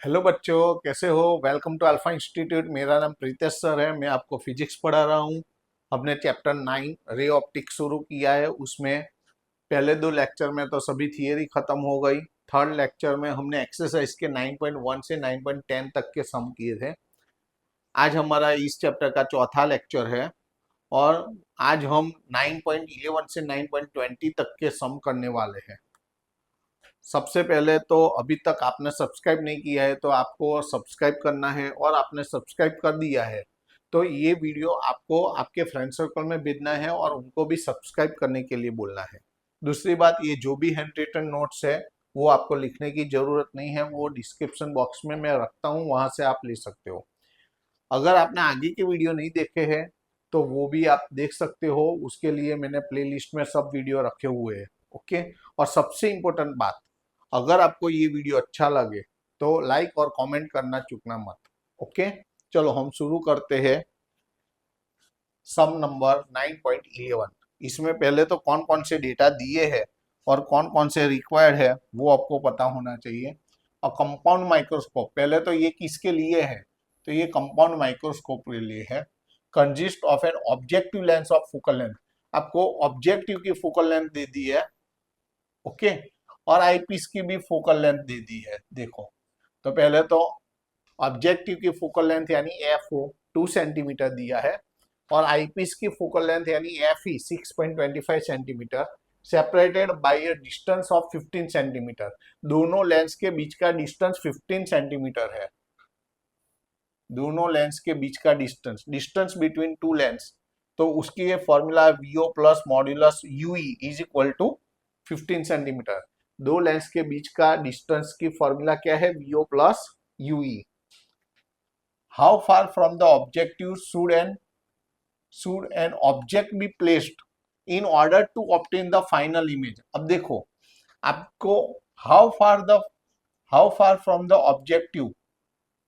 Hello बच्चों, कैसे हो। Welcome to Alpha institute. मेरा नाम प्रीतेश सर है। मैं आपको फिजिक्स पढ़ा रहा हूँ। हमने चैप्टर 9 रे ऑप्टिक्स शुरू किया है। उसमें पहले 2 लेक्चर में तो सभी थियरी खत्म हो गई। थर्ड लेक्चर में हमने एक्सरसाइज के 9.1 से 9.10 तक के सम किए थे। आज हमारा इस चैप्टर का चौथा लेक्चर है और आज हम 9.11 से 9.20 तक के सम करने वाले हैं। सबसे पहले तो अभी तक आपने सब्सक्राइब नहीं किया है तो आपको सब्सक्राइब करना है, और आपने सब्सक्राइब कर दिया है तो ये वीडियो आपको आपके फ्रेंड सर्कल में भेजना है और उनको भी सब्सक्राइब करने के लिए बोलना है। दूसरी बात, ये जो भी हैंड रिटन नोट्स है वो आपको लिखने की जरूरत नहीं है, वो डिस्क्रिप्शन बॉक्स में मैं रखता हूँ, वहां से आप ले सकते हो। अगर आपने आगे के वीडियो नहीं देखे हैं तो वो भी आप देख सकते हो। उसके लिए मैंने प्लेलिस्ट में सब वीडियो रखे हुए हैं। ओके। और सबसे इम्पोर्टेंट बात, अगर आपको ये वीडियो अच्छा लगे तो लाइक और कमेंट करना चूकना मत। ओके। चलो हम शुरू करते हैं। सम नंबर 9.11। इसमें पहले तो कौन कौन से डेटा दिए हैं और कौन कौन से रिक्वायर्ड है वो आपको पता होना चाहिए। और कंपाउंड माइक्रोस्कोप, पहले तो ये किसके लिए है, तो ये कंपाउंड माइक्रोस्कोप के लिए है। Consist of N objective lens of focal length. आपको ऑब्जेक्टिव की फोकल लेंथ दे दी है। ओके। और आईपीस की भी फोकल लेंथ दे दी है। देखो, तो पहले तो ऑब्जेक्टिव की फोकल लेंथ यानी एफ ओ 2 सेंटीमीटर दिया है, और आईपीस की फोकल लेंथ यानी F E 6.25 centimetre, separated by a distance of 15 centimetre. दोनों लेंस के बीच का डिस्टेंस 15 सेंटीमीटर है। दोनों लेंस के बीच का distance, distance between two lens, तो उसकी ये formula v o plus modulus u e is equal to 15 centimetre. दो लेंस के बीच का डिस्टेंस की फॉर्मूला क्या है, v o plus u e. How far from the objective should an object be placed in order to obtain the final image. अब देखो आपको, how far the how far from the objective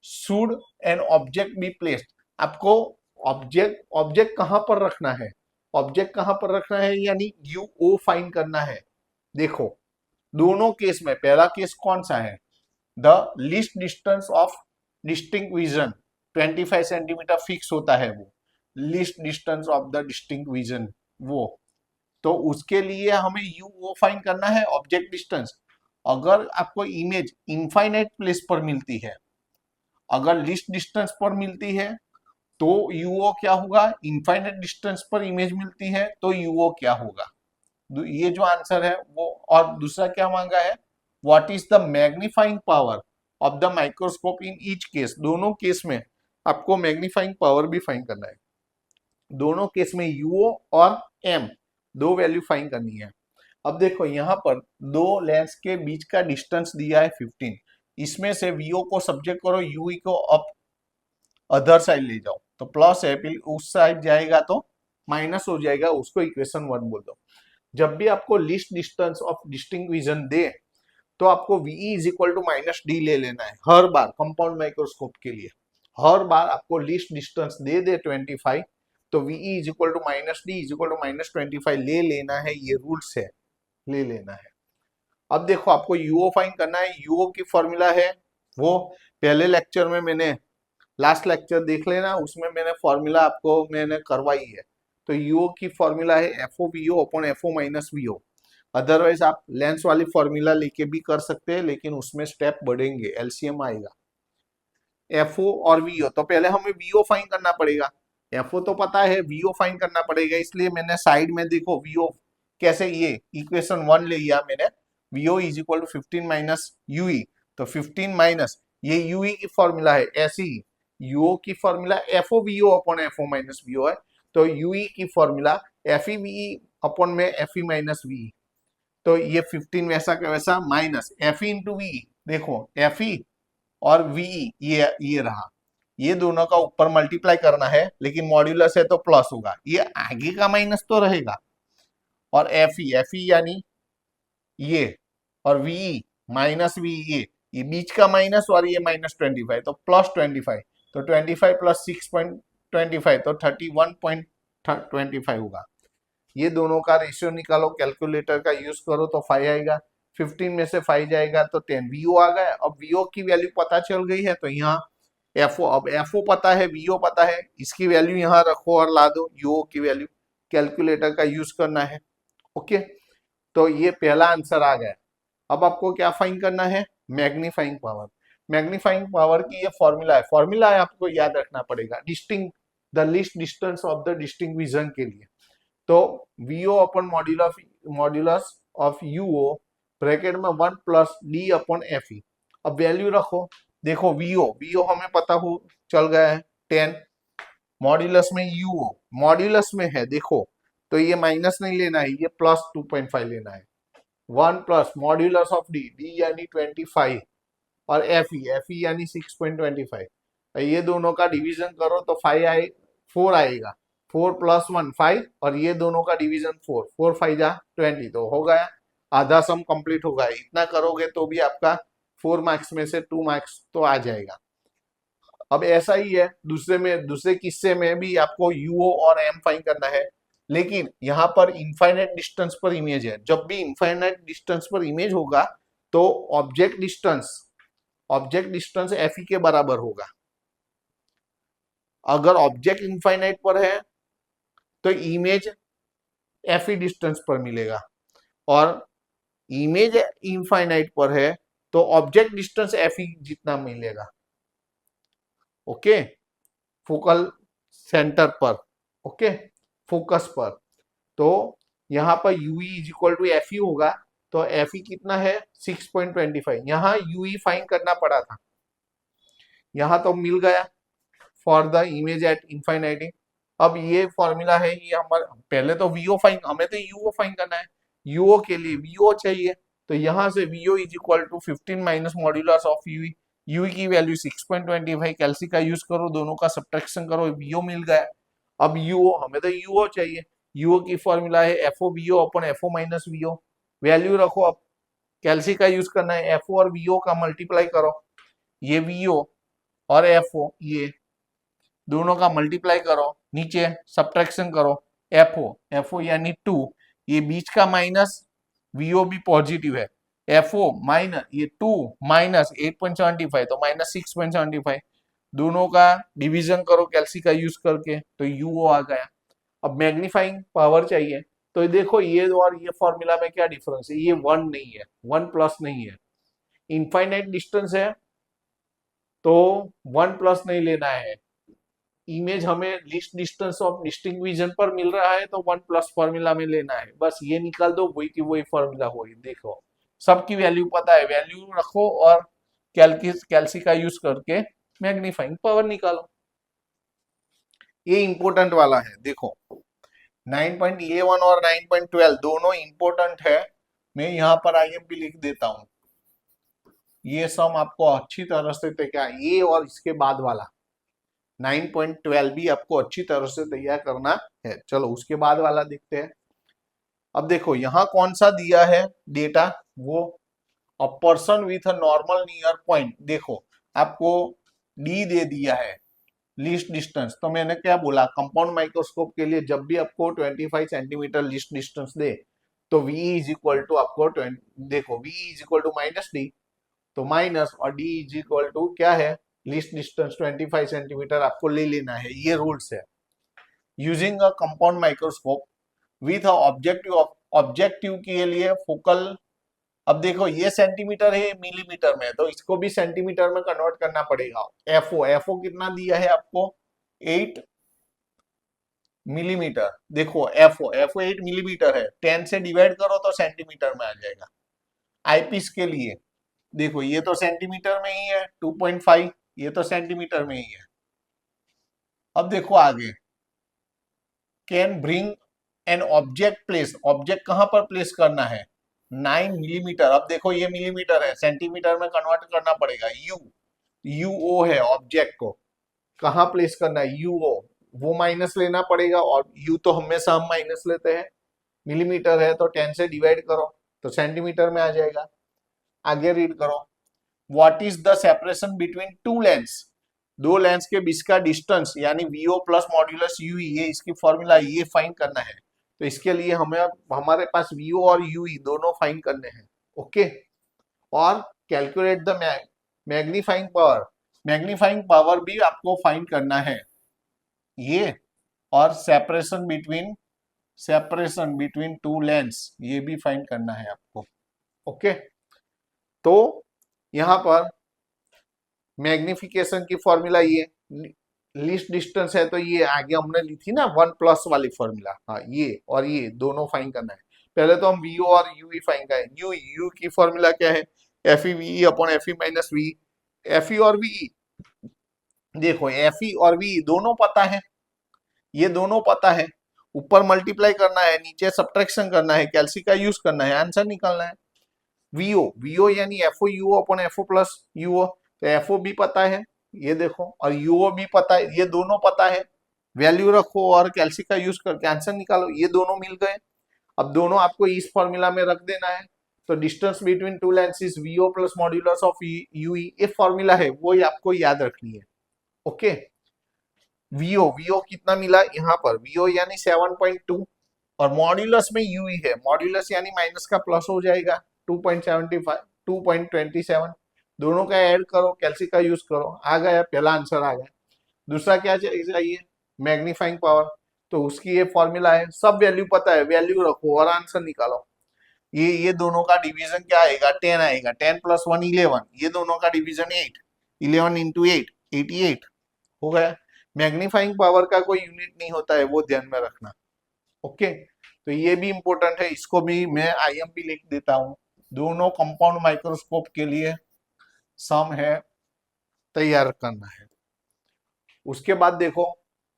should an object be placed. आपको object कहां पर रखना है, object कहां पर रखना है यानी यू ओ फाइंड करना है। देखो, दोनों केस में पहला केस कौन सा है, the least distance of distinct vision 25 centimetre fix होता है वो least distance of the distinct vision वो। तो उसके लिए हमें यू वो फाइंड करना है, ऑब्जेक्ट डिस्टेंस। अगर आपको इमेज इनफाइनाइट प्लेस पर मिलती है, अगर लीस्ट डिस्टेंस पर मिलती है तो यूओ क्या होगा, इनफाइनाइट डिस्टेंस पर इमेज मिलती है तो यूओ क्या होगा। ये जो आंसर है वो। और दूसरा क्या मांगा है, what is the magnifying power of the microscope in each case. दोनों केस में आपको मैग्नीफाइंग पावर भी फाइंड करना है। दोनों केस में यूओ और एम दो वैल्यू फाइंड करनी है। अब देखो यहाँ पर दो लेंस के बीच का डिस्टेंस दिया है 15। इसमें से वीओ को सब्जेक्ट करो, यूई को अप अदर साइड ले जाओ, तो प्लस है, फिर उस साइड जाएगा तो माइनस हो जाएगा, उसको इक्वेशन 1 बोल दो। जब भी आपको least distance of distinct vision दे तो आपको V E is equal to minus D ले लेना है हर बार। कंपाउंड माइक्रोस्कोप के लिए हर बार आपको लीस्ट डिस्टेंस दे 25 तो v e is equal to minus d is equal to minus 25 ले लेना है। ये रूल्स है, ले लेना है। अब देखो, आपको यूओ फाइंड करना है। यूओ की फॉर्मूला है वो पहले लेक्चर में मैंने, लास्ट लेक्चर देख लेना, उसमें मैंने फॉर्मूला आपको मैंने करवाई है। तो यूओ की फॉर्मूला है f o v o upon f o minus v o. Otherwise आप लेंस वाली फॉर्मूला लेके भी कर सकते हैं, लेकिन उसमें स्टेप बढ़ेंगे, एलसीएम आएगा। एफ ओ और वीओ, तो पहले हमें वीओ फाइंड करना पड़ेगा। एफ ओ तो पता है, वीओ फाइंड करना पड़ेगा, इसलिए मैंने साइड में देखो वीओ कैसे, ये इक्वेशन 1 ले लिया मैंने। V o is equal to 15 minus u e, तो 15 माइनस ये यूई की फॉर्मूला है, ऐसी ही यूओ की formula f o v o upon f o minus v o है। तो यूई की formula f e v e upon में एफ ई माइनस वी। तो ये 15 वैसा का वैसा minus f e into v. देखो एफ ई और वीई ये रहा, ये दोनों का ऊपर मल्टीप्लाई करना है, लेकिन मॉड्यूलस है तो प्लस होगा, ये आगे का माइनस तो रहेगा। और एफ ई यानी ये, और वीई माइनस वी, ये बीच का माइनस, और ये माइनस 25 तो प्लस 25। तो 25 प्लस 6.25 तो 31.25 होगा। ये दोनों का रेशियो निकालो, कैलकुलेटर का यूज करो तो 5 आएगा। 15 में से 5 जाएगा तो 10, वीओ आ गया। अब वीओ की वैल्यू पता चल गई है तो यहाँ एफओ, अब एफओ पता है, वीओ पता है, इसकी वैल्यू यहाँ रखो और ला दो, यूओ की वैल्यू, कैलकुलेटर का यूज करना है। ओके, तो ये पहला आंसर आ गया। अब आपको क्या फाइंड करना है, मैग्नीफाइंग पावर। मैग्नीफाइंग पावर की ये फॉर्मूला है, आपको याद रखना पड़ेगा, distinct the least distance of the distinct vision के लिए। तो v o upon modulus of u o bracket में 1 plus d upon f e. अब वैल्यू रखो, देखो वीओ हमें पता हो चल गया है 10, मॉड्यूलस में यूओ मॉड्यूलस में है देखो, तो ये माइनस नहीं लेना है, ये प्लस 2.5 लेना है। 1 प्लस मॉड्यूलस ऑफ डी यानी 25 और एफ ई यानी 6.25। ये दोनों का डिवीजन करो तो 4 आएगा, 4 प्लस 1 5, और ये दोनों का डिवीजन 4 5 जा 20, तो हो गया, आधा सम कंप्लीट हो गया। इतना करोगे तो भी आपका 4 मार्क्स में से 2 मार्क्स तो आ जाएगा। अब ऐसा ही है दूसरे किस्से में भी आपको यूओ और एम फाइंड करना है, लेकिन यहाँ पर इनफाइनाइट डिस्टेंस पर इमेज है। जब भी इनफाइनाइट डिस्टेंस पर इमेज होगा तो ऑब्जेक्ट डिस्टेंस एफ ई के बराबर होगा। अगर ऑब्जेक्ट इनफाइनाइट पर है तो इमेज एफ ई डिस्टेंस पर मिलेगा, और इमेज इनफाइनाइट पर है तो ऑब्जेक्ट डिस्टेंस एफ ई जितना मिलेगा। ओके, फोकल सेंटर पर, ओके, फोकस पर। तो यहाँ पर u e is equal to f e होगा, तो एफ ई कितना है 6.25। यहाँ यूई फाइंड करना पड़ा था, यहाँ तो मिल गया फॉर द इमेज एट इनफाइनाइटी। अब ये फॉर्मूला है, ये हमारा पहले तो वीओ फाइंड, हमें तो यूओ फाइंड करना है, यूओ के लिए वीओ चाहिए, तो यहाँ से v o is equal to 15 minus modulus of u e, u e की वैल्यू 6.25, कैल्सी का यूज करो, दोनों का सब्ट्रैक्शन करो, वीओ मिल गया। अब यूओ, हमें तो यूओ चाहिए, यूओ की फॉर्मूला है एफओ वीओ अपन एफओ माइनस वीओ, वैल्यू रखो। अब कैल्सी का यूज करना है, एफओ और वीओ का मल्टीप्लाई करो, ये वीओ और एफओ ये दोनों का मल्टीप्लाई करो, नीचे सब्ट्रैक्शन करो, एफओ यानी 2, ये बीच का माइनस, वीओ भी पॉजिटिव है, एफओ माइनस ये 2 माइनस 8.75 तो माइनस 6.75, दोनों का डिवीजन करो कैल्सी का यूज करके, तो यूओ आ गया। अब मैग्नीफाइंग पावर चाहिए, तो देखो ये और ये फॉर्मूला में क्या डिफरेंस है, ये 1 नहीं है, 1 प्लस नहीं है, इनफाइनाइट डिस्टेंस है तो 1 प्लस नहीं लेना है, इमेज हमें least distance of distinct vision पर मिल रहा है तो 1 प्लस फॉर्मूला में लेना है, बस ये निकाल दो, वही की वही फॉर्मूला होगी। देखो सबकी वैल्यू पता है, वैल्यू रखो और कैल्सी का यूज करके मैग्नीफाइंग पावर निकालो। ये इंपॉर्टेंट वाला है, देखो 9.11 और 9.12 दोनों इंपॉर्टेंट है, मैं यहाँ पर आईएमपी लिख देता हूँ। ये सम आपको अच्छी तरह से क्या, ये और इसके बाद वाला 9.12 भी आपको अच्छी तरह से तैयार करना है। चलो उसके बाद वाला देखते हैं। अब देखो यहाँ कौन सा दिया है डेटा, वो a person with a normal near point, देखो आपको डी दे दिया है लीस्ट डिस्टेंस, तो मैंने क्या बोला, कंपाउंड माइक्रोस्कोप के लिए जब भी आपको 25 सेंटीमीटर लीस्ट डिस्टेंस दे तो v इज इक्वल टू आपको देखो v is equal to minus d, तो माइनस और d इज इक्वल टू क्या है, लीस्ट डिस्टेंस 25 सेंटीमीटर आपको ले लेना है, ये रूल्स है। Using a compound microscope with objective के लिए फोकल, अब देखो ये सेंटीमीटर है मिलीमीटर में, तो इसको भी सेंटीमीटर में कन्वर्ट करना पड़ेगा। एफओ कितना दिया है आपको 8 मिलीमीटर, देखो एफओ 8 मिलीमीटर है, 10 से डिवाइड करो तो सेंटीमीटर में आ जाएगा। आईपीस के लिए देखो ये तो सेंटीमीटर में ही है 2.5, ये तो सेंटीमीटर में ही है। अब देखो आगे, can bring an object place, object कहां पर प्लेस करना है 9 मिलीमीटर, अब देखो ये मिलीमीटर है, सेंटीमीटर में कन्वर्ट करना पड़ेगा, यूओ है ऑब्जेक्ट को कहां प्लेस करना है, यूओ वो माइनस लेना पड़ेगा, और यू तो हमेशा हम माइनस लेते हैं, मिलीमीटर है तो 10 से डिवाइड करो तो सेंटीमीटर में आ जाएगा। आगे रीड करो, what is the separation between two lens, दो लेंस के बीच का डिस्टेंस यानी वीओ प्लस मॉड्यूलस यूई, ये इसकी फॉर्मूला ये फाइंड करना है। तो इसके लिए हमें हमारे पास वीओ और यूई दोनों फाइंड करने हैं। ओके। और calculate the magnifying power, magnifying power भी आपको फाइंड करना है ये, और सेपरेशन बिटवीन टू लेंस ये भी फाइंड करना है आपको। ओके, तो यहां पर मैग्निफिकेशन की फॉर्मूला ये, लीस्ट डिस्टेंस है तो ये आगे हमने ली थी ना 1+ वाली फॉर्मूला, हाँ ये और ये दोनों फाइंड करना है। पहले तो हम वीओ और यूई फाइंड करें। यू की फॉर्मूला क्या है, f e v upon f e minus v. F e और वी, देखो एफ ई और वी दोनों पता है, ये दोनों पता है, ऊपर मल्टीप्लाई करना है, नीचे सब्ट्रैक्शन करना है, कैलसी का यूज करना है, आंसर निकालना है। वीओ, वीओ यानी एफओ यूओ अपॉन एफओ प्लस यूओ, तो एफओ भी पता है ये देखो, और यूओ भी पता है, ये दोनों पता है। वैल्यू रखो और कैलसी का यूज करके आंसर निकालो, ये दोनों मिल गए। अब दोनों आपको इस फॉर्मूला में रख देना है। तो distance between two lens is v o plus modulus of u e, ये फॉर्मूला है वो आपको याद रखनी है। ओके, वीओ, वीओ कितना मिला यहाँ पर, वीओ यानी 7.2, और मॉड्यूलस में यूई है, मॉड्यूलस यानी माइनस का प्लस हो जाएगा 2.75, 2.27, दोनों का ऐड करो, कैलसी का यूज करो, आ गया, पहला आंसर आ गया। दूसरा क्या चाहिए, मैग्नीफाइंग पावर, तो उसकी ये फॉर्मूला है, सब वैल्यू पता है, वैल्यू रखो और आंसर निकालो। ये दोनों का डिवीजन क्या आएगा, 10 आएगा, 10 + 1 11, ये दोनों का डिवीजन 8, 11 इंटू 8 88 हो गया। मैग्नीफाइंग पावर का कोई यूनिट नहीं होता है, वो ध्यान में रखना। ओके, तो ये भी इंपॉर्टेंट है, इसको भी मैं आईएम भी लिख देता हूं। दोनों कंपाउंड माइक्रोस्कोप के लिए सम है, तैयार करना है। उसके बाद देखो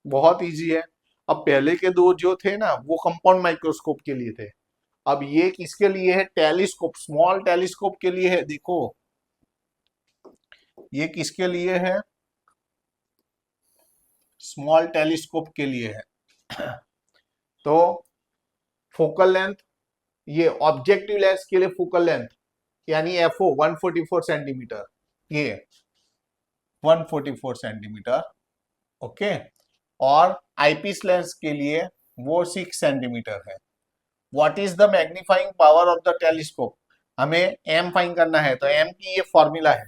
बहुत इजी है। अब पहले के दो जो थे ना वो कंपाउंड माइक्रोस्कोप के लिए थे, अब ये किसके लिए है, टेलीस्कोप, स्मॉल टेलीस्कोप के लिए है। देखो ये किसके लिए है, स्मॉल टेलीस्कोप के लिए है। तो फोकल लेंथ, ये ऑब्जेक्टिव लेंस के लिए फोकल लेंथ यानी एफओ 144 सेंटीमीटर, ये 144 सेंटीमीटर। ओके, और आईपीस लेंस के लिए वो 6 सेंटीमीटर है। What is the magnifying power of the telescope, हमें एम फाइंड करना है, तो एम की ये फॉर्मूला है,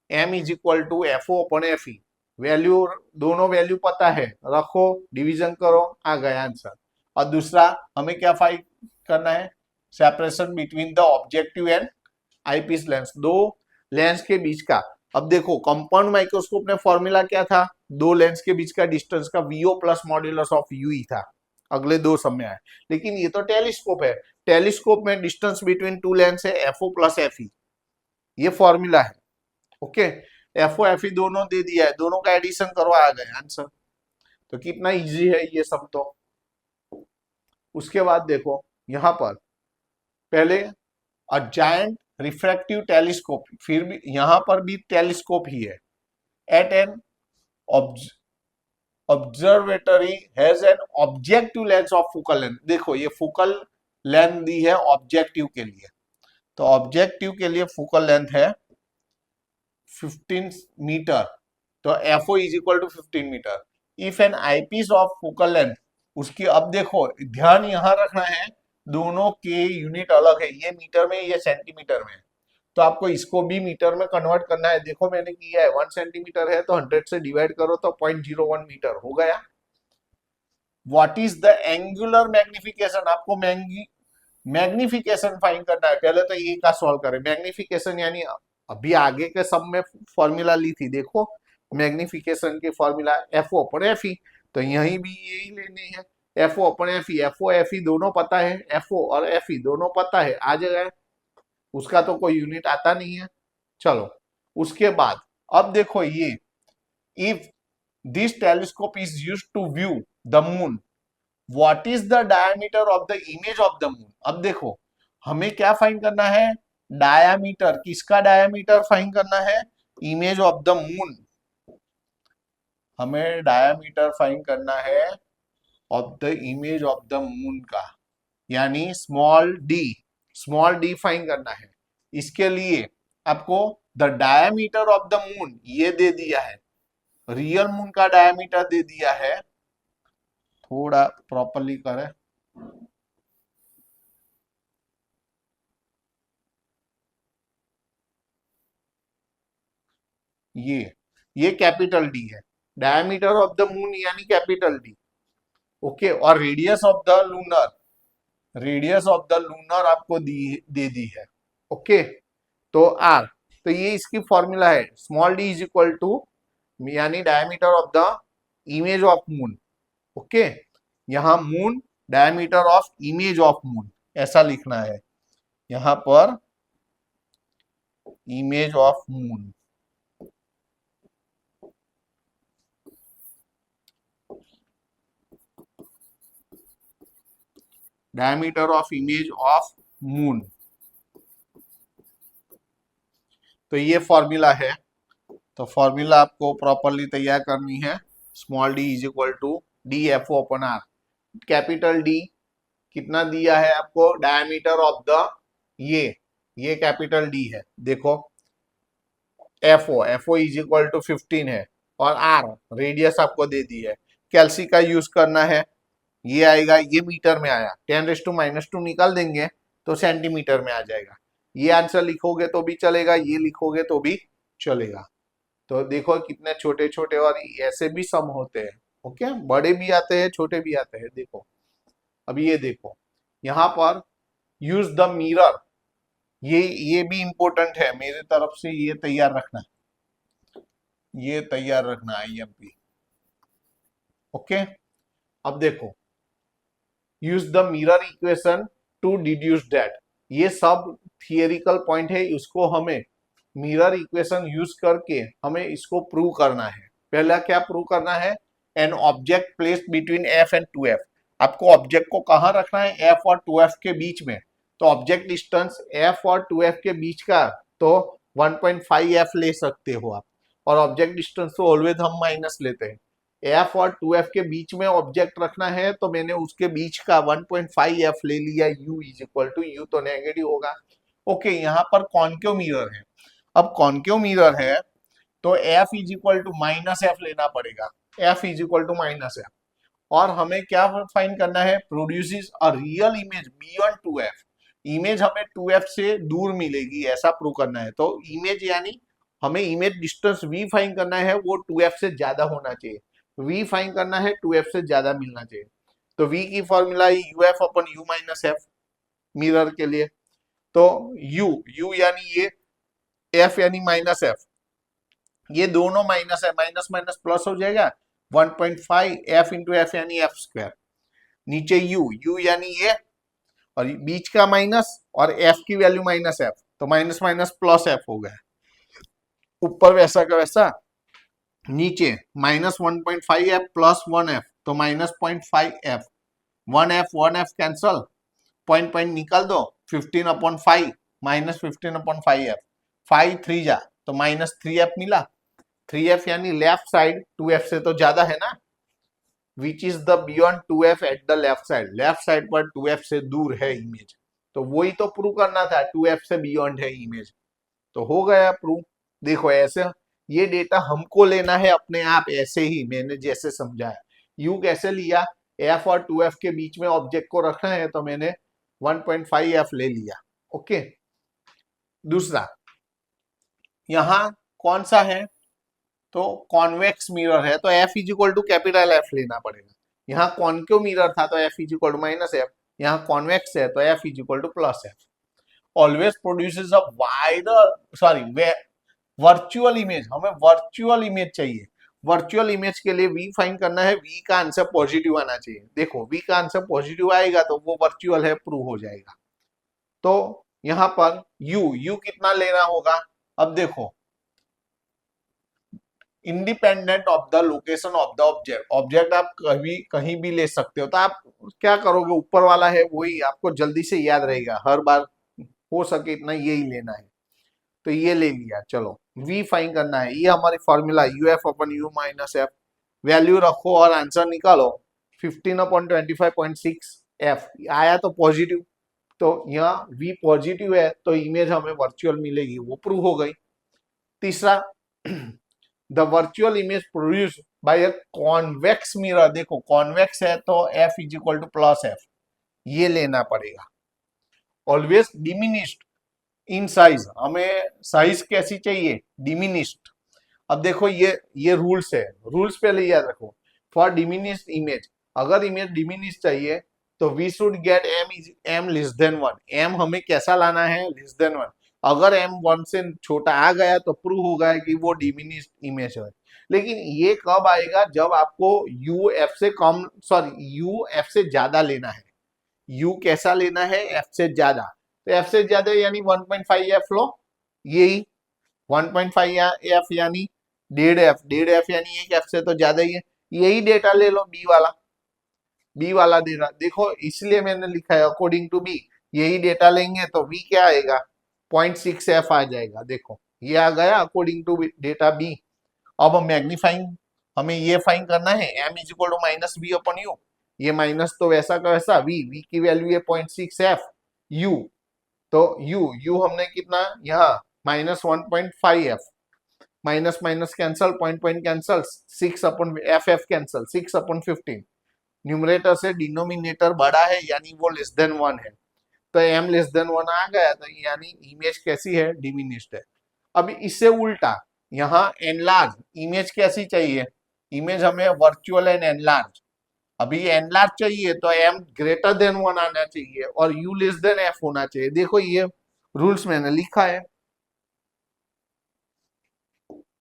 m is equal to f o upon f e. Value, दोनों वैल्यू पता है, रखो, डिवीजन करो, आ गया आंसर। और दूसरा हमें क्या फाइंड करना है, separation between the objective and eyepiece lens, दो लेंस के बीच का। अब देखो कंपाउंड माइक्रोस्कोप में फॉर्मूला क्या था, दो लेंस के बीच का डिस्टेंस का v o plus modulus of u e था, अगले दो सब में आए। लेकिन ये तो टेलीस्कोप है, टेलीस्कोप में डिस्टेंस बिटवीन टू लेंस है एफओ प्लस एफ ई, ये फॉर्मूला है। ओके, एफओ एफ ई दोनों दे दिया है, दोनों का एडिशन करो, आ गए आंसर। तो कितना इजी है ये सब। तो उसके बाद देखो यहां पर पहले अ जायंट रिफ्रैक्टिव टेलीस्कोप, फिर भी यहां पर भी टेलीस्कोप ही है, at an observatory has an objective lens of focal length. देखो ये फोकल लेंथ दी है ऑब्जेक्टिव के लिए, तो ऑब्जेक्टिव के लिए फोकल लेंथ है 15 मीटर, तो f o is equal to 15 metre. If an eyepiece of focal length, उसकी, अब देखो ध्यान यहां रखना है, दोनों के यूनिट अलग है, ये मीटर में, ये सेंटीमीटर में, तो आपको इसको भी मीटर में कन्वर्ट करना है। देखो मैंने किया है, 1 सेंटीमीटर है तो 100 से डिवाइड करो तो 0.01 मीटर हो गया। What is the angular magnification, आपको मैग्निफिकेशन फाइंड करना है। पहले तो ये का सॉल्व करें, मैग्निफिकेशन यानी अभी आगे के सब में फॉर्मूला ली थी, देखो मैग्निफिकेशन की फॉर्मूला एफओ अपॉन एफ ई, तो यही भी यही लेनी है, एफओ अपॉन एफ ई, एफओ एफ ई दोनों पता है, एफओ और एफ ई दोनों पता है, आ जाएगा, उसका तो कोई यूनिट आता नहीं है। चलो उसके बाद अब देखो ये, if this telescope is used to view the moon, what is the diameter of the image of the moon. अब देखो हमें क्या फाइंड करना है, डायामीटर, किसका डायामीटर फाइंड करना है, इमेज ऑफ द मून, हमें डायामीटर फाइंड करना है of the image of the moon का, यानी स्मॉल डी फाइंड करना है। इसके लिए आपको the diameter of the moon ये दे दिया है, रियल मून का डायामीटर दे दिया है, थोड़ा प्रॉपरली करें, ये कैपिटल डी है, डायमीटर ऑफ द मून यानी कैपिटल डी। ओके, और radius of the lunar, radius of the lunar आपको दे दी है। ओके, तो आर, तो ये इसकी फॉर्मूला है, small D is equal to यानी diameter of the image of moon. Okay, यहां moon diameter of image of moon ऐसा लिखना है यहां पर, image of moon. Diameter of image of moon, तो ये फॉर्मूला है। तो फॉर्मूला आपको प्रॉपरली तैयार करनी है, small D is equal to d f o upon r. Capital D कितना दिया है आपको, डायमीटर ऑफ द, ये कैपिटल डी है, देखो f o is equal to 15 है, और आर रेडियस आपको दे दी है। कैल्सी का यूज करना है, ये आएगा, ये मीटर में आया, 10⁻⁻² निकाल देंगे तो सेंटीमीटर में आ जाएगा। ये आंसर लिखोगे तो भी चलेगा, ये लिखोगे तो भी चलेगा। तो देखो कितने छोटे छोटे, और ऐसे भी सम होते हैं। ओके, बड़े भी आते हैं छोटे भी आते हैं। देखो अब ये देखो यहाँ पर यूज द मिरर, ये भी इंपॉर्टेंट है, मेरे तरफ से ये तैयार रखना, ये तैयार रखना आईएमपी। ओके, अब देखो use the mirror equation two deduce that, ये सब थियरिकल पॉइंट है, इसको हमें मिरर इक्वेशन यूज करके हमें इसको प्रूव करना है। पहला क्या प्रूव करना है, an object placed between F and 2f। आपको ऑब्जेक्ट को कहाँ रखना है, एफ और 2f के बीच में। तो ऑब्जेक्ट डिस्टेंस एफ और 2f के बीच का तो 1.5f ले सकते हो आप, और ऑब्जेक्ट डिस्टेंस तो ऑलवेज हम माइनस लेते हैं। एफ और 2f के बीच में ऑब्जेक्ट रखना है, तो मैंने उसके बीच का 1.5f ले लिया, u is equal to, u तो नेगेटिव होगा। ओके, यहाँ पर कॉनकेव मिरर है, अब कॉनकेव मिरर है तो f is equal to minus f लेना पड़ेगा, f is equal to minus f. और हमें क्या फाइंड करना है, produces a real image beyond 2f, image हमें 2f से दूर मिलेगी ऐसा प्रूव करना है। तो इमेज यानी हमें इमेज डिस्टेंस v फाइंड करना है, वो 2f से ज्यादा होना चाहिए, v फाइंड करना है 2f से ज्यादा मिलना चाहिए। तो v की फॉर्मूला है uf अपन u माइनस एफ मिरर के लिए। तो u यानी ये f यानी माइनस एफ, ये दोनों माइनस है, माइनस माइनस प्लस हो जाएगा, 1.5 f इंटू एफ यानी एफ स्क्वायर, नीचे u यानी ये, और बीच का माइनस, और f की वैल्यू माइनस एफ, तो माइनस माइनस प्लस एफ हो गया, ऊपर वैसा का वैसा, नीचे माइनस 1.5f प्लस 1f, तो minus 0.5f, 1f cancel, point point निकाल दो, 15/5 माइनस 15/5f, 5 3 जा तो माइनस 3f मिला, 3f यानी लेफ्ट साइड 2f से तो ज्यादा है ना, which is the beyond 2f at the left side, left side पर 2f से दूर है इमेज। तो वही तो प्रूव करना था, 2f से बियॉन्ड है इमेज, तो हो गया प्रूव। देखो ऐसे ये डेटा हमको लेना है अपने आप, ऐसे ही मैंने जैसे समझाया। यू कैसे लिया, f और 2f के बीच में ऑब्जेक्ट को रखना है, तो मैंने 1.5f ले लिया। ओके, दूसरा यहां कौन सा है, तो कॉन्वेक्स मिरर है, तो f is equal to capital F लेना पड़ेगा। यहाँ कॉन्केव मिरर था तो f is equal to minus f, यहाँ कॉन्वेक्स है तो f is equal to plus f. Always produces a wider, sorry virtual image, हमें वर्चुअल इमेज चाहिए। वर्चुअल इमेज के लिए v फाइंड करना है, v का आंसर पॉजिटिव आना चाहिए। देखो v का आंसर पॉजिटिव आएगा तो वो वर्चुअल है, प्रूव हो जाएगा। तो यहाँ पर u कितना लेना होगा, अब देखो independent of the location of the object, object आप कहीं भी ले सकते हो, तो आप क्या करोगे, ऊपर वाला है वही आपको जल्दी से याद रहेगा, हर बार हो सके इतना यही लेना है, तो ये ले लिया। चलो v फाइंड करना है, ये हमारी फॉर्मूला uf अपन u माइनस एफ, वैल्यू रखो और आंसर निकालो, 15/25.6 f आया तो पॉजिटिव, तो यहाँ v पॉजिटिव है तो इमेज हमें वर्चुअल मिलेगी, वो प्रूव हो गई। तीसरा the virtual image produce by a convex mirror, देखो कॉन्वेक्स है तो f is equal to plus F, ये लेना पड़ेगा। ऑलवेज डिमिनिश्ड इन साइज, हमें साइज कैसी चाहिए, डिमिनिश्ड, अब देखो ये रूल्स है, रूल्स पहले याद रखो। फॉर डिमिनिश्ड इमेज, अगर इमेज डिमिनिश चाहिए तो we should get m less than one. M हमें कैसा लाना है? Less than one. अगर एम वन से छोटा आ गया तो प्रूव होगा कि वो डिमिनिश्ड इमेज है। लेकिन ये कब आएगा? जब आपको यू एफ से कम, सॉरी यू एफ से ज्यादा लेना है। यू कैसा लेना है? एफ से ज्यादा। तो एफ से ज्यादा यानी 1.5 एफ लो, यही 1.5 एफ यानी 1.5 एफ, 1.5 एफ यानी 1 एफ से तो ज्यादा ही है। यही डेटा ले लो, बी वाला डेटा देखो, इसलिए मैंने लिखा है अकॉर्डिंग टू बी। यही डेटा लेंगे तो बी क्या आएगा? 0.6 एफ आ जाएगा। देखो ये आ गया अकॉर्डिंग टू डेटा बी। अब हम मैग्नीफाइंग, हमें ये फाइंड करना है m is equal to minus v upon u. ये माइनस तो वैसा का वैसा, वी की वैल्यू है 0.6 एफ, यू तो यू हमने कितना यहाँ -1.5 F, minus minus cancel, point point cancel, 6 upon F cancel, 6 upon 15। Numerator से डिनोमिनेटर बड़ा है यानी वो लेस देन वन है, तो एम लेस देन वन आ गया, तो यानी इमेज कैसी है? डिमिनिश्ड है। अब इससे उल्टा यहाँ एनलार्ज, इमेज कैसी चाहिए? इमेज हमें वर्चुअल एंड एनलार्ज। अभी एनलार्ज चाहिए तो एम ग्रेटर देन वन आना चाहिए और यू लेस देन एफ होना चाहिए। देखो ये रूल्स मैंने लिखा है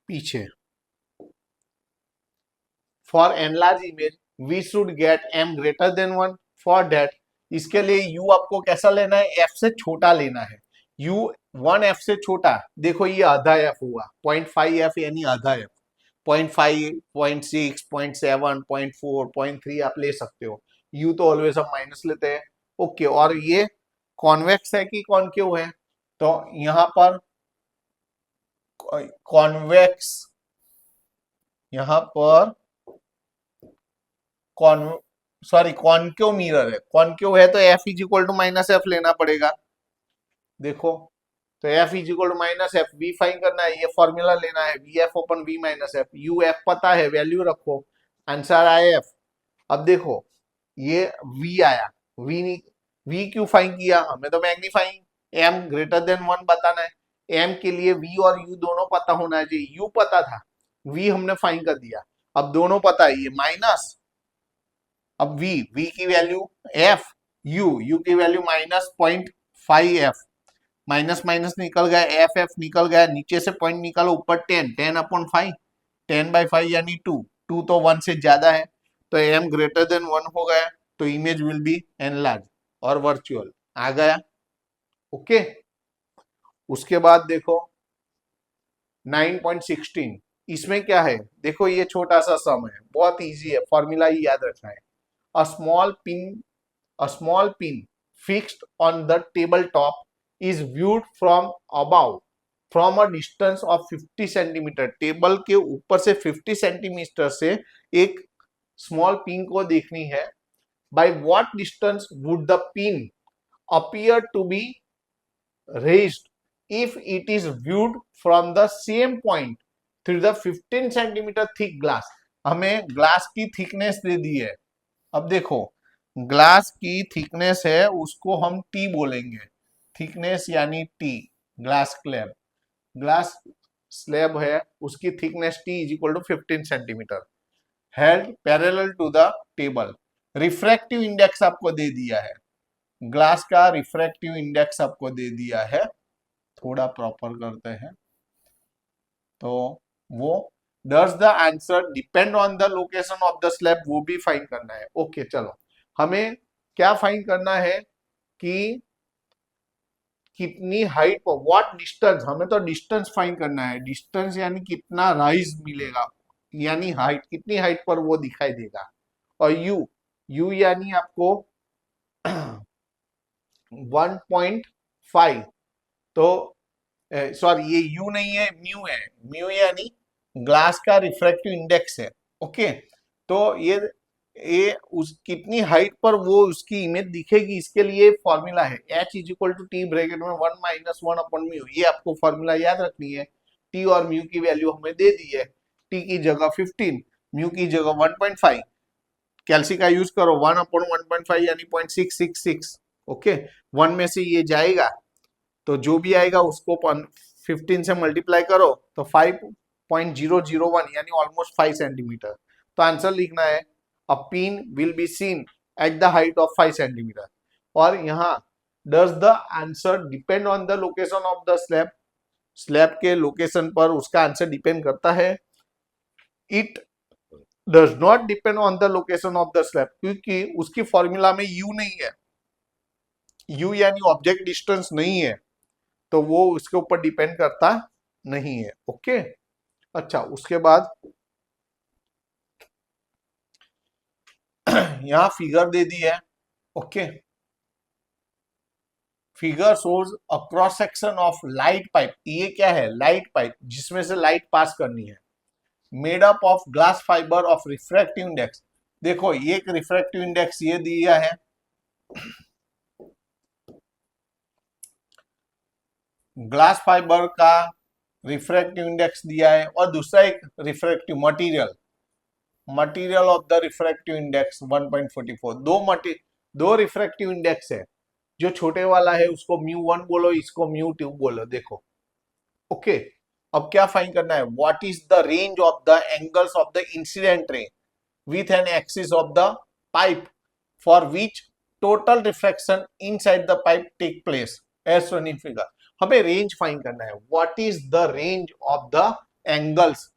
पीछे। For enlarge image we should get m greater than one. For that, इसके लिए यू आपको कैसा लेना है? एफ से छोटा लेना है। यू 1 एफ से छोटा, देखो ये आधा एफ हुआ, 0.5 एफ यानी आधा एफ। 0.5, 0.6, 0.7, 0.4, 0.3 आप ले सकते हो। यू तो ऑलवेज हम माइनस लेते हैं। ओके, और ये कॉन्वेक्स है कि कॉनकेव है? तो यहाँ पर कॉन्वेक्स, यहाँ पर कॉन सॉरी कॉनकेव मिरर है। कॉनकेव है तो f is equal to minus f लेना पड़ेगा। देखो तो f is equal to minus f, v find करना है, ये फॉर्मूला लेना है, v f upon v minus f. U f पता है, वैल्यू रखो, आंसर आए एफ। अब देखो ये वी आया, वी क्यों फाइंड किया? हमें तो magnifying m greater than one बताना है। एम के लिए वी और यू दोनों पता होना चाहिए। यू पता था, वी हमने फाइंड कर दिया, अब दोनों पता है, ये माइनस, अब वी की वैल्यू एफ, यू की वैल्यू -0.5 एफ, माइनस माइनस निकल गया, एफ निकल गया, नीचे से पॉइंट निकालो, ऊपर 10 अपॉन 5, 10/5 यानी 2 तो 1 से ज्यादा है, तो एम ग्रेटर देन 1 हो गया, तो इमेज विल बी एनलार्ज और वर्चुअल आ गया। ओके, उसके बाद देखो 9.16, इसमें क्या है? देखो ये छोटा सा सम है, बहुत इजी है, फॉर्मूला ही याद रखना है। A small pin fixed on the table top is viewed from above from a distance of 50 centimetre. Table के ऊपर से 50 सेंटीमीटर से एक स्मॉल पिन को देखनी है। by what distance would the pin appear to be raised if it is viewed from the same point through the 15 centimetre thick glass. हमें glass की थिकनेस दे दी है। अब देखो ग्लास की थिकनेस है, उसको हम टी बोलेंगे, थिकनेस यानी टी। ग्लास स्लैब है, उसकी thickness t is equal to 15 centimetre, held parallel to the table. Refractive index आपको दे दिया है, ग्लास का रिफ्रैक्टिव इंडेक्स आपको दे दिया है, थोड़ा प्रॉपर करते हैं तो वो does the answer depend on the location of the slab, वो भी फाइंड करना है। ओके चलो, हमें क्या फाइंड करना है कि कितनी हाइट पर, व्हाट डिस्टेंस, हमें तो डिस्टेंस फाइंड करना है। डिस्टेंस यानी कितना राइज मिलेगा, यानी हाइट, कितनी हाइट पर वो दिखाई देगा। और यू यानी आपको 1.5, तो सॉरी ये यू नहीं है, म्यू है। म्यू यानी ग्लास का रिफ्रैक्टिव इंडेक्स है। ओके, तो ये उस कितनी हाइट पर वो उसकी इमेज दिखेगी, इसके लिए फॉर्मूला है H is equal to t bracket में 1 - 1 अपॉन म्यू। ये आपको फॉर्मूला याद रखनी है। टी और म्यू की वैल्यू हमें दे दी है, टी की जगह 15, म्यू की जगह 1.5। कैल्सी का यूज करो, 1 अपॉन 1.5 यानी 0.666। ओके, 1 में से ये जाएगा तो जो भी आएगा उसको 15 से मल्टीप्लाई करो तो 5 0.001 यानी ऑलमोस्ट 5 सेंटीमीटर। तो आंसर लिखना है a pin will be seen at the height of 5 centimetre. और यहाँ does the answer depend on the location of the slab, slab के लोकेशन पर उसका आंसर डिपेंड करता है। It does not depend on the location of the slab, क्योंकि उसकी formula में यू नहीं है, यू यानी ऑब्जेक्ट डिस्टेंस नहीं है, तो वो उसके ऊपर डिपेंड करता नहीं है। ओके, अच्छा उसके बाद यहां फिगर दे दी है। Okay, figure shows a cross section of light pipe. ये क्या है? लाइट पाइप जिसमें से लाइट पास करनी है, made up of glass fibre of refractive index. देखो ये एक रिफ्रैक्टिव इंडेक्स ये दिया है, ग्लास फाइबर का रिफ्रैक्टिव इंडेक्स दिया है, और दूसरा एक refractive material, material of the refractive index 1.44। दो रिफ्रैक्टिव इंडेक्स है, जो छोटे वाला है उसको μ1 बोलो, इसको μ2 बोलो। देखो ओके, अब क्या फाइंड करना है? What is the range of the angles of the incident ray with an axis of the pipe for which total reflection inside the pipe take place as shown in figure. हमें range find करना है। What is the range of the angles,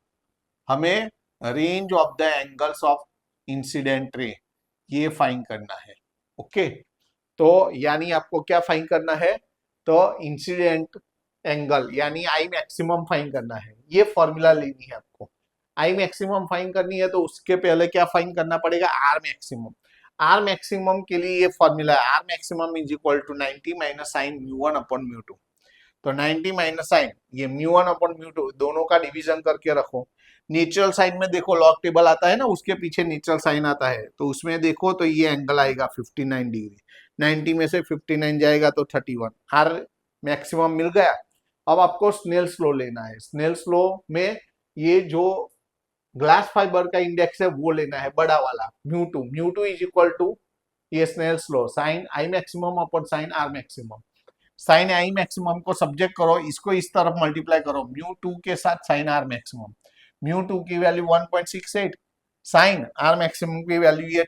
हमें range of the angles of incident ray ये find करना है। Okay, तो यानी आपको क्या फाइंड करना है? तो इंसिडेंट एंगल यानी आई मैक्सिमम फाइंड करना है। ये फॉर्मूला लेनी है आपको। आई मैक्सिमम फाइंड करनी है तो उसके पहले क्या फाइंड करना पड़ेगा? Are maximum. आर मैक्सिमम के लिए ये फॉर्मूला है, R maximum is equal to 90 minus sine μ1 upon μ2। तो 90 माइनस साइन ये μ1 अपॉन μ2 दोनों का डिवीजन करके रखो। नेचुरल साइन में देखो लॉग टेबल आता है ना, उसके पीछे नेचुरल साइन आता है, तो उसमें देखो तो ये एंगल आएगा 59 डिग्री। 90 में से 59 जाएगा तो 31। आर मैक्सिमम मिल गया। अब आपको स्नेल्स लॉ लेना है। स्नेल्स लॉ में ये जो ग्लास फाइबर का इंडेक्स है वो लेना है, बड़ा वाला μ2। μ2 इज इक्वल टू ये Snell's law sine i maximum upon sine are maximum. Sine i maximum को सब्जेक्ट करो, इसको इस तरफ मल्टीप्लाई करो μ2 के साथ साइन आर मैक्सिमम। μ2 की वैल्यू 1.68, साइन आर मैक्सिमम की वैल्यू ये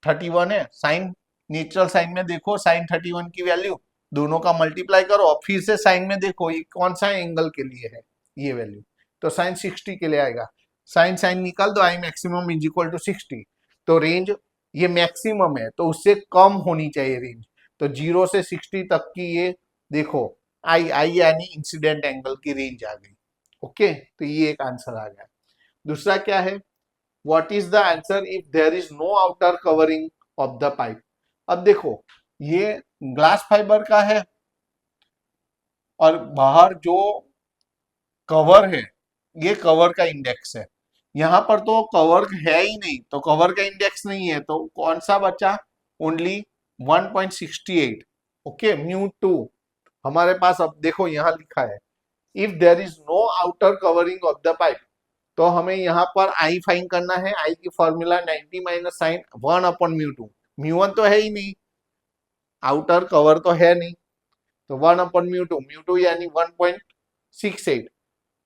31 है। साइन नेचुरल साइन में देखो साइन 31 की वैल्यू, दोनों का मल्टीप्लाई करो और फिर से साइन में देखो ये कौन सा एंगल के लिए है ये वैल्यू, तो साइन 60 के लिए आएगा। साइन साइन निकाल दो, i maximum is equal to 60। तो रेंज ये मैक्सिमम है तो उससे कम होनी चाहिए रेंज, तो 0 से 60 तक की ये देखो आई आई यानी इंसिडेंट एंगल की रेंज आ गई। ओके, तो ये एक आंसर आ गया। दूसरा क्या है? What is the answer if there is no outer covering of the pipe. अब देखो ये ग्लास फाइबर का है और बाहर जो कवर है ये कवर का इंडेक्स है, यहां पर तो कवर है ही नहीं, तो कवर का इंडेक्स नहीं है, तो कौन सा बचा? ओनली 1.68। ओके, μ2 हमारे पास। अब देखो यहां लिखा है if there is no outer covering of the pipe, तो हमें यहाँ पर आई फाइंड करना है। आई की फॉर्मूला 90 माइनस साइन 1 अपॉन μ2। μ1 तो है ही नहीं, आउटर कवर तो है नहीं, तो 1 अपॉन μ2। μ2 यानी 1.68।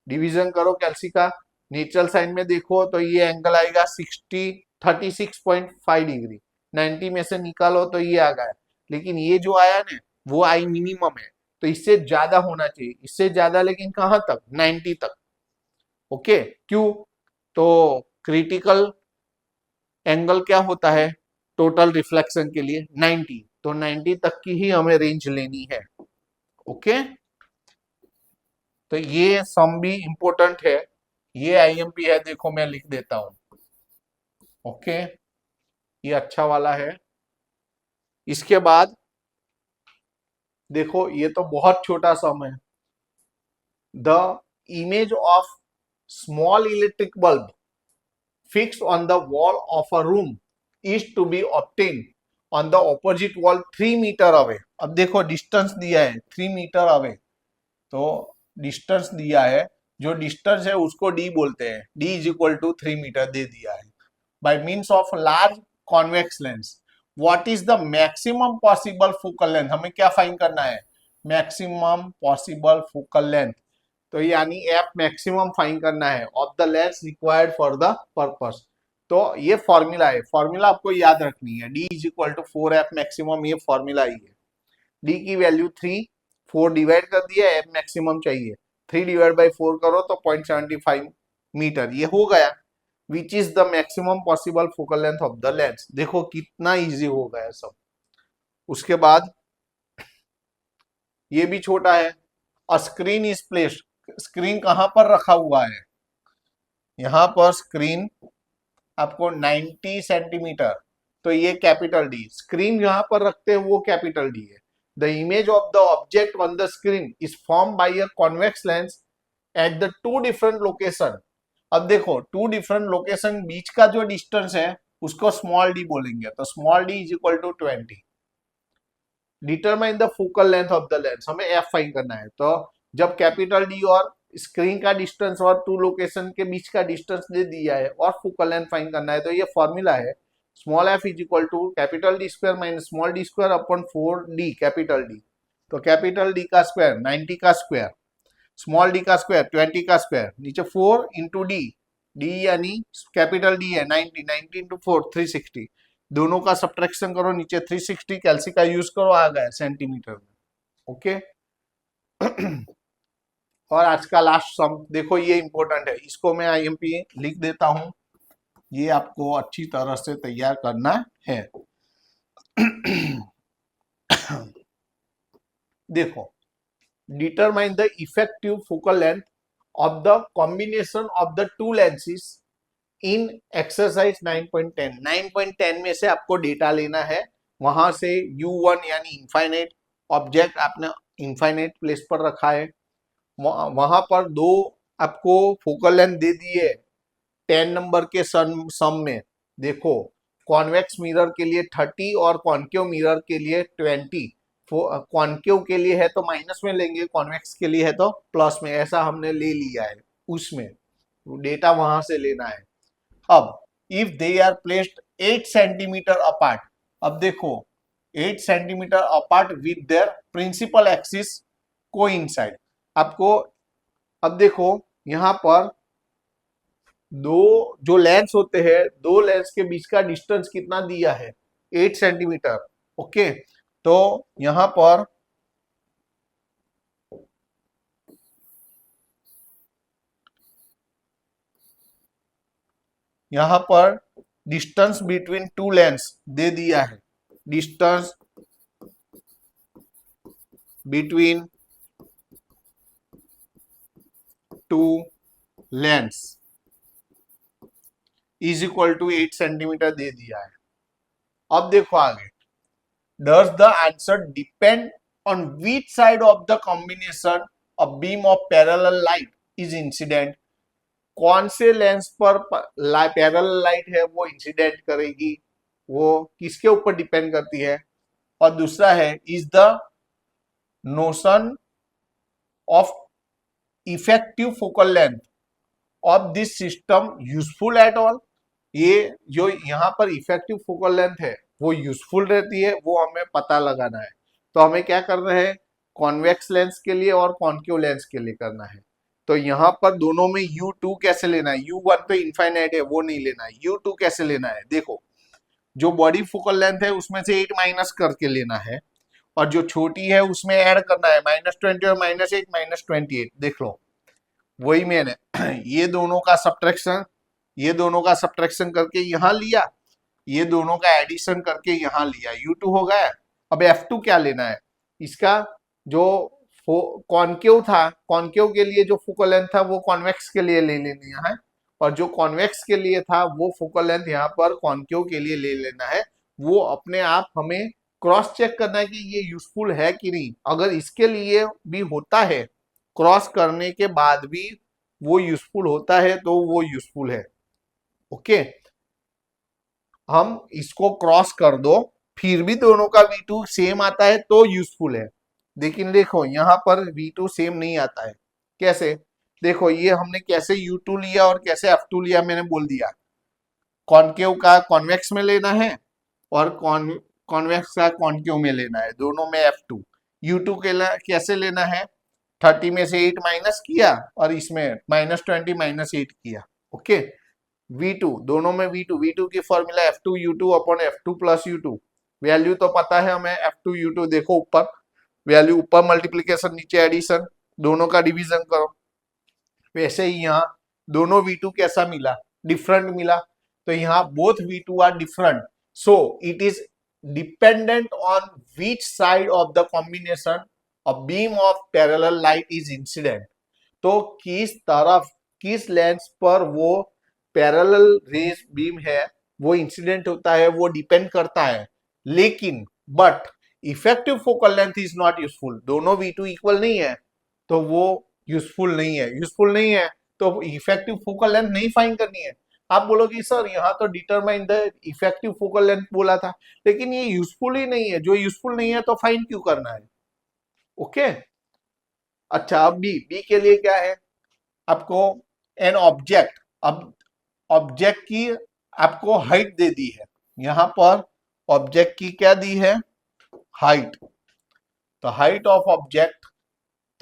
डिवीजन करो कैल्सी का, नेचुरल साइन में देखो तो ये एंगल आएगा 36.5 डिग्री। 90 में से निकालो तो ये आ गया, लेकिन ये जो आया ना वो आई मिनिमम है, तो इससे ज्यादा होना चाहिए, इससे ज्यादा, लेकिन कहां तक? 90 तक। ओके, क्यों? तो क्रिटिकल एंगल क्या होता है टोटल रिफ्लेक्शन के लिए? 90, तो 90 तक की ही हमें रेंज लेनी है। ओके, तो ये सम भी इंपॉर्टेंट है, ये आईएमपी है, देखो मैं लिख देता हूं। ओके, ये अच्छा वाला है। इसके बाद देखो ये तो बहुत छोटा सम है। The image of small electric bulb fixed on the wall of a room is to be obtained on the opposite wall 3 metre away. अब देखो डिस्टेंस दिया है 3 मीटर अवे, तो डिस्टेंस दिया है, जो डिस्टेंस है उसको डी बोलते हैं, D is equal to 3 metre दे दिया है। By means of large convex lens, what is the maximum possible focal length, हमें क्या फाइंड करना है? Maximum possible focal length. तो यानी एफ मैक्सिमम फाइंड करना है of the lens required for the purpose. तो ये फॉर्मूला है, फॉर्मूला आपको याद रखनी है, D is equal to 4 F maximum, ये फॉर्मूला ही है। डी की वैल्यू 3, 4 डिवाइड कर दिया, एफ मैक्सिमम चाहिए, 3 डिवाइड बाई 4 करो तो 0.75 मीटर, ये हो गया। Which is the maximum possible focal length of the lens. देखो कितना इजी हो गया सब। उसके बाद ये भी छोटा है, a screen is placed, screen कहां पर रखा हुआ है, यहां पर स्क्रीन आपको 90 सेंटीमीटर, तो ये कैपिटल डी, स्क्रीन जहां पर रखते हैं वो कैपिटल डी है। The image of the object on the screen is form by a convex lens at the two different location. अब देखो टू डिफरेंट लोकेशन बीच का जो डिस्टेंस है उसको स्मॉल डी बोलेंगे, तो small D is equal to 20। Determine the focal length of the lens, हमें f find करना है। तो जब कैपिटल डी और स्क्रीन का डिस्टेंस और टू लोकेशन के बीच का डिस्टेंस दे दिया है और फोकल लेंथ फाइंड करना है, तो ये फॉर्मूला है small f is equal to capital D square minus small d square upon 4 d capital D. तो कैपिटल डी का स्क्वायर 90 का स्क्वायर, स्मॉल डी का स्क्वायर 20 का स्क्वायर, नीचे 4 इंटू डी, डी यानी कैपिटल डी है 90, 90 इंटू 4 360, दोनों का सब्ट्रैक्शन करो, नीचे 360, कैलसी का यूज करो, आ गया सेंटीमीटर में। ओके और आज का लास्ट सम देखो, ये इंपॉर्टेंट है, इसको मैं आईएमपी लिख देता हूं, ये आपको अच्छी तरह से तैयार करना है। देखो, determine the effective focal length of the combination of the two lenses in exercise 9.10। 9.10 में से आपको डेटा लेना है, वहां से U1 यानी इनफाइनाइट ऑब्जेक्ट आपने इनफाइनाइट प्लेस पर रखा है, वहां पर दो आपको फोकल लेंथ दे दी है 10 नंबर के सम में। देखो कॉन्वेक्स मिरर के लिए 30 और कॉन्केव मिरर के लिए 20। कॉन्केव के लिए है तो माइनस में लेंगे, कॉन्वेक्स के लिए है तो प्लस में, ऐसा हमने ले लिया है, उसमें डेटा वहां से लेना है। अब if they are placed 8 centimetre apart, अब देखो 8 centimetre apart with their principal axis coincide, आपको अब देखो यहां पर दो जो लेंस होते हैं, दो लेंस के बीच का डिस्टेंस कितना दिया है 8 सेंटीमीटर। ओके, तो यहां पर डिस्टेंस बिटवीन टू लेंस दे दिया है, distance between two lens is equal to 8 centimetre दे दिया है। अब देखो आगे, does the answer depend on which side of the combination a beam of parallel light is incident, कौन से लेंस पर पैरेलल लाइट है वो इंसिडेंट करेगी, वो किसके ऊपर डिपेंड करती है। और दूसरा है, is the notion of effective focal length of this system useful at all, ये जो यहाँ पर इफेक्टिव फोकल लेंथ है वो यूजफुल रहती है, वो हमें पता लगाना है। तो हमें क्या करना है, कॉन्वेक्स लेंस के लिए और कॉन्केव लेंस के लिए करना है। तो यहाँ पर दोनों में U2 कैसे लेना है, U1 तो इनफाइनाइट है वो नहीं लेना है, U2 कैसे लेना है। देखो जो बॉडी फोकल लेंथ है उसमें से 8 माइनस करके लेना है, और जो छोटी है उसमें ऐड करना है -20 और -8 -28, देख लो वही मैंने ये दोनों का सब्ट्रैक्शन करके यहाँ लिया, ये दोनों का एडिशन करके यहाँ लिया, U2 हो गया। अब F2 क्या लेना है, इसका जो कॉन्केव था, कॉन्केव के लिए जो फोकल लेंथ था वो कॉन्वेक्स के लिए ले लेना है, और जो कॉन्वेक्स के लिए था वो फोकल लेंथ यहाँ पर कॉन्केव के लिए ले लेना है। वो अपने आप हमें क्रॉस चेक करना है कि ये यूजफुल है कि नहीं, अगर इसके लिए भी होता है, क्रॉस करने के बाद भी वो यूजफुल होता है तो वो यूजफुल है। ओके, हम इसको क्रॉस कर दो फिर भी दोनों का V2 सेम आता है तो यूजफुल है, लेकिन देखो यहाँ पर V2 सेम नहीं आता है। कैसे, देखो ये हमने कैसे U2 लिया और कैसे F2 लिया, मैंने बोल दिया कॉन्केव का कॉन्वेक्स में लेना है और कॉन्वेक्स का कॉन्केव में लेना है, दोनों में F2। U2 के कैसे लेना है, 30 में से 8 माइनस किया और इसमें -20 -8 किया। ओके, V2 दोनों में V2 की formula F2U2 upon F2 plus U2। Value तो पता है हमें F2U2, देखो ऊपर वैल्यू, ऊपर मल्टीप्लीकेशन नीचे एडिशन, दोनों का डिवीजन करो। वैसे ही यहाँ दोनों V2 कैसा मिला, डिफरेंट मिला, तो यहाँ both V2 are different, so it is dependent on which side of the combination of beam of parallel light is incident. तो किस तरफ, किस लेंस पर वो पैरेलल रेज बीम है वो इंसिडेंट होता है, वो डिपेंड करता है। लेकिन but effective focal length is not useful, दोनों V2 इक्वल नहीं है तो वो यूजफुल नहीं है। यूजफुल नहीं है तो इफेक्टिव फोकल लेंथ नहीं फाइंड करनी है। आप बोलोगे सर यहाँ तो determine the effective focal length बोला था, लेकिन ये यूजफुल ही नहीं है। जो यूजफुल नहीं है तो फाइंड क्यों करना है? ओके, अच्छा अब बी के लिए क्या है, आपको एन ऑब्जेक्ट, अब ऑब्जेक्ट की आपको हाइट दे दी है, यहां पर ऑब्जेक्ट की क्या दी है, हाइट। तो हाइट ऑफ ऑब्जेक्ट,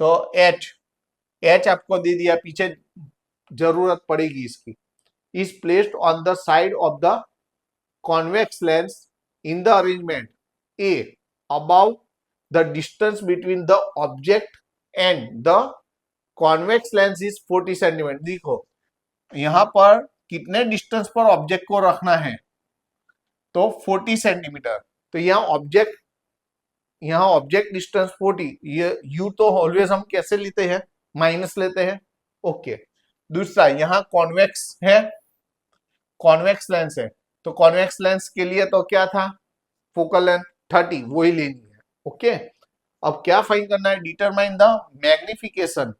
तो एच आपको दे दिया, पीछे जरूरत पड़ेगी इसकी, is placed on the side of the convex lens in the arrangement A about the distance between the object and the convex lens is 40 centimetre. देखो यहां पर कितने डिस्टेंस पर ऑब्जेक्ट को रखना है, तो 40 सेंटीमीटर। तो यहाँ ऑब्जेक्ट डिस्टेंस 40, ये यू तो ऑलवेज हम कैसे लेते हैं, माइनस लेते हैं। ओके, दूसरा यहाँ कॉन्वेक्स है, कॉन्वेक्स लेंस है, तो कॉन्वेक्स लेंस के लिए तो क्या था, फोकल लेंथ 30, वही लेनी है। ओके, अब क्या फाइंड करना है, determine the magnification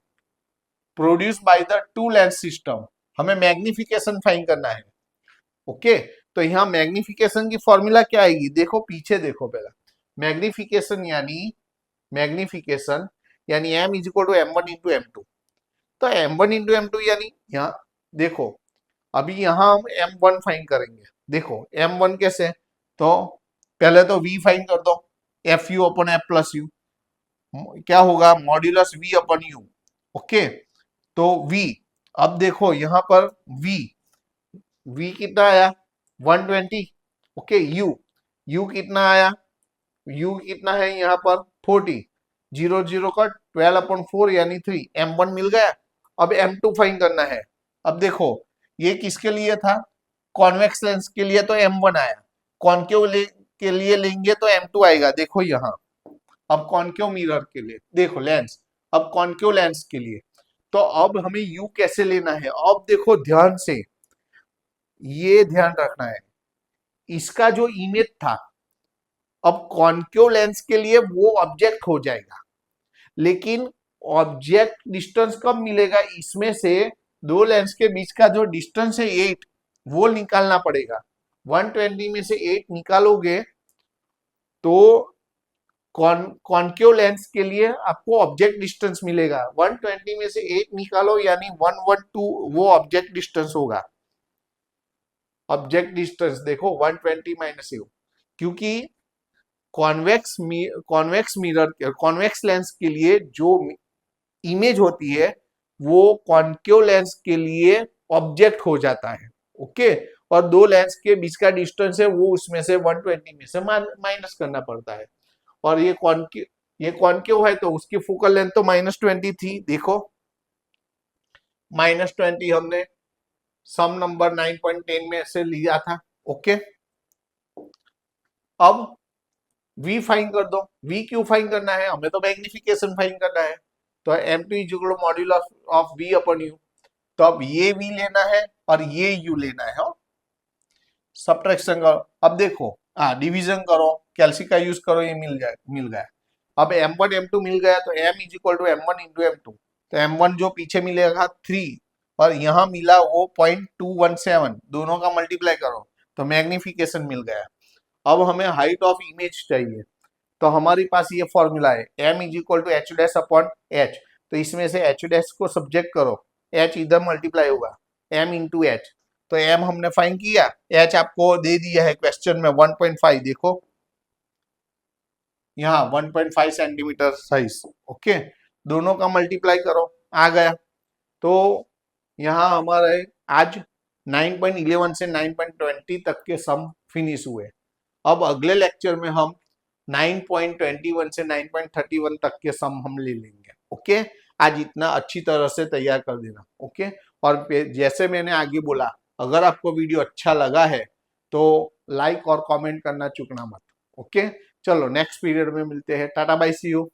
produce by the two lens system, हमें मैग्निफिकेशन फाइंड करना है। ओके, तो यहाँ मैग्निफिकेशन की फॉर्मूला क्या आएगी, देखो पीछे देखो पहला, मैग्निफिकेशन यानी m is equal to m1 into m2। तो m1 इंटू m2 यानी यहाँ देखो, अभी यहाँ हम m1 फाइंड करेंगे। देखो m1 कैसे, तो पहले तो v फाइंड कर दो, fu upon f plus you, क्या होगा modulus v upon you. Okay, तो v, अब देखो यहाँ पर v कितना आया 120। ओके, u कितना आया, u कितना है यहाँ पर 40, 0 का 12 अपॉन 4 यानी 3, m1 मिल गया। अब m2 फाइंड करना है। अब देखो ये किसके लिए था, कॉन्वेक्स लेंस के लिए तो m1 आया, कॉन्केव के लिए लेंगे तो m2 आएगा। देखो यहाँ अब कॉन्केव मिरर के लिए देखो लेंस, अब कॉन्केव लेंस के लिए, तो अब हमें u कैसे लेना है, अब देखो ध्यान से, ये ध्यान रखना है, इसका जो इमेज था अब कॉन्केव लेंस के लिए वो ऑब्जेक्ट हो जाएगा, लेकिन ऑब्जेक्ट डिस्टेंस कब मिलेगा, इसमें से दो लेंस के बीच का जो डिस्टेंस है 8, वो निकालना पड़ेगा। 120 में से 8 निकालोगे तो कॉन्केव लेंस के लिए आपको ऑब्जेक्ट डिस्टेंस मिलेगा। 120 में से 8 निकालो यानी 112 वो ऑब्जेक्ट डिस्टेंस होगा। ऑब्जेक्ट डिस्टेंस देखो 120 माइनस, क्योंकि कॉन्वेक्स लेंस के लिए जो इमेज होती है वो कॉन्केव लेंस के लिए ऑब्जेक्ट हो जाता है। ओके, और दो लेंस के बीच का डिस्टेंस है वो उसमें से 120 में से माइनस करना पड़ता है। और ये कॉन्केव है तो उसकी फोकल लेंथ तो -20 थी। देखो -20 हमने सम नंबर 9.10 में से लिया था। ओके, अब v फाइंड कर दो। v क्यों फाइंड करना है, हमें तो मैग्निफिकेशन फाइंड करना है, तो m2 is equal to modulus of v upon u। तो अब ये v लेना है और ये u लेना है, सब्ट्रैक्शन करो। अब देखो डिवीजन करो, कैल्सी का यूज करो, ये मिल गया। अब m1 m2 मिल गया तो m is equal to m1 into m2, तो m1 जो पीछे मिलेगा 3 और यहाँ मिला वो 0.217, दोनों का मल्टीप्लाई करो तो मैग्निफिकेशन मिल गया। अब हमें हाइट ऑफ इमेज चाहिए, तो हमारे पास ये फॉर्मूला है m is equal to h dash upon h, तो इसमें से एच डैश को सब्जेक्ट करो, h इधर मल्टीप्लाई होगा m इंटू एच, तो m हमने फाइंड किया, h आपको दे दिया है क्वेश्चन में 1.5, देखो यहाँ 1.5 सेंटीमीटर साइज। ओके, दोनों का मल्टीप्लाई करो, आ गया। तो यहाँ हमारे आज 9.11 से 9.20 तक के सम फिनिश हुए। अब अगले लेक्चर में हम 9.21 से 9.31 तक के सम हम ले लेंगे। ओके, आज इतना अच्छी तरह से तैयार कर देना। ओके, और जैसे मैंने आगे बोला, अगर आपको वीडियो अच्छा लगा है तो लाइक और कमेंट करना चूकना मत। ओके, चलो नेक्स्ट पीरियड में मिलते हैं। Tata bye, see you.